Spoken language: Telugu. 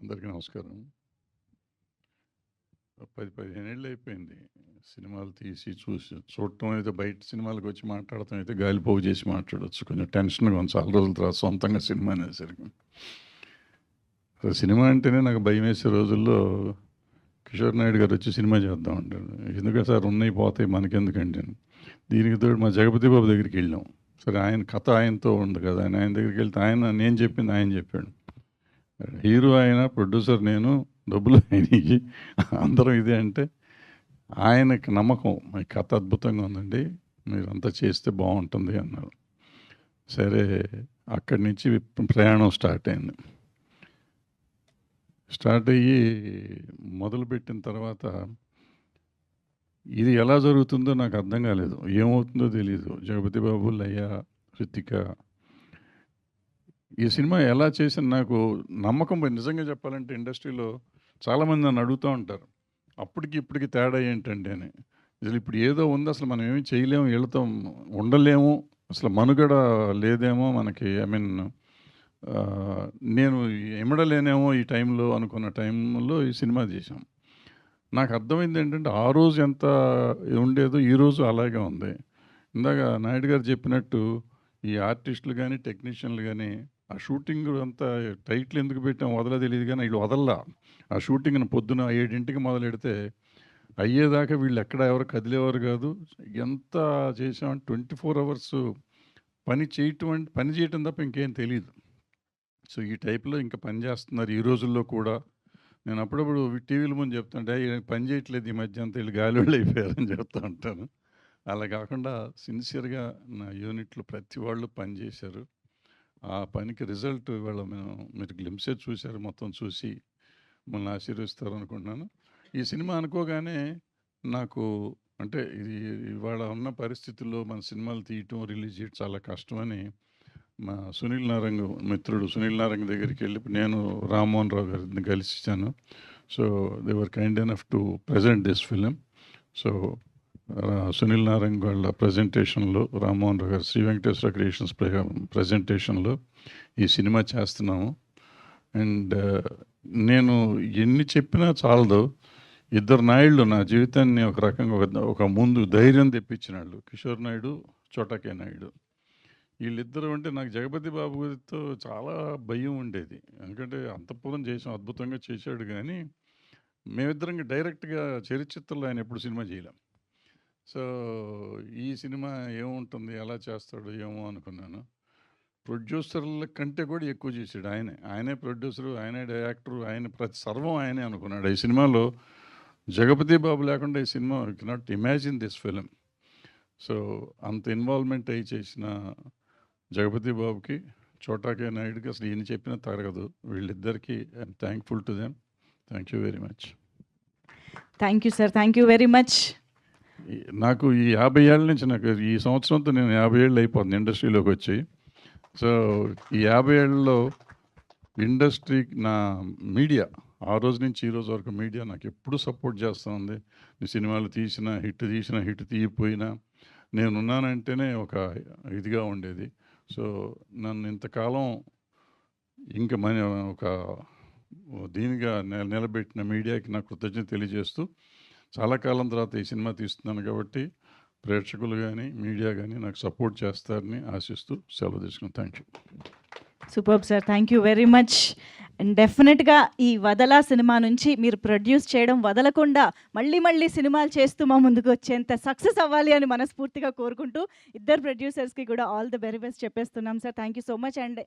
అందరికీ నమస్కారం. 15 ఏళ్ళు అయిపోయింది. సినిమాలు తీసి, చూసి చూడటం అయితే బయట సినిమాలకొచ్చి మాట్లాడటం అయితే గాలిపోగు చేసి మాట్లాడొచ్చు. కొంచెం టెన్షన్‌గా ఉంది చాలా రోజుల తర్వాత సొంతంగా సినిమా అనేసరికి. అసలు సినిమా అంటేనే నాకు భయమేసే రోజుల్లో కిషోర్ నాయుడు గారు వచ్చి సినిమా చేద్దాం అంటాడు. ఎందుకు సార్ ఉన్నాయి పోతాయి మనకెందుకండి అని. దీనికి తోడు మా జగపతి బాబు దగ్గరికి వెళ్ళాం. సరే ఆయన కథ ఆయనతో ఉంది కదా! ఆయన దగ్గరికి వెళ్తే నేను చెప్పింది ఆయన చెప్పాడు. హీరో ఆయన, ప్రొడ్యూసర్ నేను, డబ్బులు ఆయనకి, అందరం ఇదే అంటే ఆయనకి నమ్మకం. మీ కథ అద్భుతంగా ఉందండి, మీరంతా చేస్తే బాగుంటుంది అన్నారు. సరే అక్కడి నుంచి ప్రయాణం స్టార్ట్ అయింది. స్టార్ట్ అయ్యి మొదలుపెట్టిన తర్వాత ఇది ఎలా జరుగుతుందో నాకు అర్థం కాలేదు. ఏమవుతుందో తెలీదు. జగపతి బాబు, లయ, రితిక ఈ సినిమా ఎలా చేసిన నాకు నమ్మకం నిజంగా చెప్పాలంటే ఇండస్ట్రీలో చాలామంది నన్ను అడుగుతూ ఉంటారు, అప్పటికి ఇప్పటికి తేడా ఏంటండి అని. అసలు ఇప్పుడు ఏదో ఉంది, అసలు మనం ఏమి చేయలేము, వీళ్ళతో ఉండలేము, అసలు మనుగడ లేదేమో మనకి. ఐ మీన్ నేను ఎమడలేనేమో ఈ టైంలో అనుకున్న టైంలో ఈ సినిమా చేశాం. నాకు అర్థమైంది ఏంటంటే ఆ రోజు ఎంత ఉండేదో ఈరోజు అలాగే ఉంది. ఇందాక నాయుడు గారు చెప్పినట్టు ఈ ఆర్టిస్టులు కానీ టెక్నీషియన్లు కానీ ఆ షూటింగ్ అంతా టైటిల్ ఎందుకు పెట్టాం వదల తెలియదు, కానీ వీళ్ళు వదల్లా. ఆ షూటింగ్ని పొద్దున 7ంటికి మొదలెడితే అయ్యేదాకా వీళ్ళు ఎక్కడ ఎవరు కదిలేవారు కాదు. ఎంత చేసామంటే 24 అవర్స్ పని చేయటం తప్ప ఇంకేం తెలియదు. సో ఈ టైప్లో ఇంకా పని చేస్తున్నారు ఈ రోజుల్లో కూడా. నేను అప్పుడప్పుడు టీవీల ముందు చెప్తుంటే పని చేయట్లేదు ఈ మధ్య అంతా, వీళ్ళు గాలివాళ్ళు అయిపోయారని చెప్తూ ఉంటాను. అలా కాకుండా సిన్సియర్గా నా యూనిట్లు ప్రతి వాళ్ళు పని చేశారు. ఆ పనికి రిజల్ట్ ఇవాళ మీరు గ్లింప్సే చూశారు, మొత్తం చూసి మిమ్మల్ని ఆశీర్వదిస్తారు అనుకుంటున్నాను. ఈ సినిమా అనుకోగానే నాకు అంటే ఇది ఇవాళ ఉన్న పరిస్థితుల్లో మన సినిమాలు తీయటం, రిలీజ్ చేయటం చాలా కష్టమని మా సునీల్ నారంగ్ మిత్రుడు సునీల్ నారంగ్ దగ్గరికి వెళ్ళి నేను రామ్మోహన్ రావు గారిని కలిసిచ్చాను. So they were kind enough to present this film. So Sunil Narang వాళ్ళ ప్రజెంటేషన్లో, రామ్మోహన్ రావు గారు శ్రీ వెంకటేశ్వర క్రియేషన్స్ ప్రజెంటేషన్లో ఈ సినిమా చేస్తున్నాము. అండ్ నేను ఎన్ని చెప్పినా చాలదు. ఇద్దరు నాయుళ్ళు నా జీవితాన్ని ఒక రకంగా ఒక ముందు ధైర్యం తెప్పించినాళ్ళు, కిషోర్ నాయుడు, చోటకే నాయుడు. వీళ్ళిద్దరూ అంటే నాకు జగపతి బాబు గారితో చాలా భయం ఉండేది. ఎందుకంటే అంతఃపురం చేసాం, అద్భుతంగా చేశాడు, కానీ మేమిద్దరం డైరెక్ట్గా చరిత్రలో ఆయన ఎప్పుడు సినిమా చేయలేం. సో ఈ సినిమా ఏముంటుంది, ఎలా చేస్తాడు ఏమో అనుకున్నాను. ప్రొడ్యూసర్ల కంటే కూడా ఎక్కువ చేశాడు ఆయనే ప్రొడ్యూసరు, ఆయనే డైరెక్టరు, ఆయన ప్రతి సర్వం ఆయనే అనుకున్నాడు. ఈ సినిమాలో జగపతి బాబు లేకుండా ఈ cinema you cannot imagine this film. So అంత ఇన్వాల్వ్మెంట్ అయ్యి చేసిన జగపతి బాబుకి, చోటాకే నాయుడుకి అసలు ఈయన చెప్పినా తరగదు. వీళ్ళిద్దరికీ I'm thankful to them. Thank you very much. Thank you sir, thank you very much. నాకు ఈ 50 ఏళ్ళ నుంచి, నాకు ఈ సంవత్సరంతో నేను 50 ఏళ్ళు అయిపోతుంది ఇండస్ట్రీలోకి వచ్చి. సో ఈ 50 ఏళ్ళలో ఇండస్ట్రీకి నా మీడియా ఆ రోజు నుంచి ఈ రోజు వరకు మీడియా నాకు ఎప్పుడు సపోర్ట్ చేస్తూ ఉంది. ఈ సినిమాలు తీసినా హిట్ తీయపోయినా నేనున్నానంటేనే ఒక ఇదిగా ఉండేది. సో నన్ను ఇంతకాలం ఇంకా ఒక దీనిగా నిలబెట్టిన మీడియాకి నా కృతజ్ఞత తెలియజేస్తూ, చాలా కాలం తర్వాత ఈ సినిమా తీస్తున్నాను కాబట్టి ప్రేక్షకులు కానీ మీడియా కానీ నాకు సపోర్ట్ చేస్తారని ఆశిస్తూ సెలవు తీసుకున్నాను. Thank you. Super sir, thank you very much. And డెఫినెట్గా ఈ వదలా సినిమా నుంచి మీరు ప్రొడ్యూస్ చేయడం వదలకుండా మళ్ళీ సినిమాలు చేస్తూ మా ముందుకు వచ్చేంత సక్సెస్ అవ్వాలి అని మనస్ఫూర్తిగా కోరుకుంటూ ఇద్దరు ప్రొడ్యూసర్స్కి కూడా ఆల్ ది వెరీ బెస్ట్ చెప్పేస్తున్నాం sir. Thank you so much. And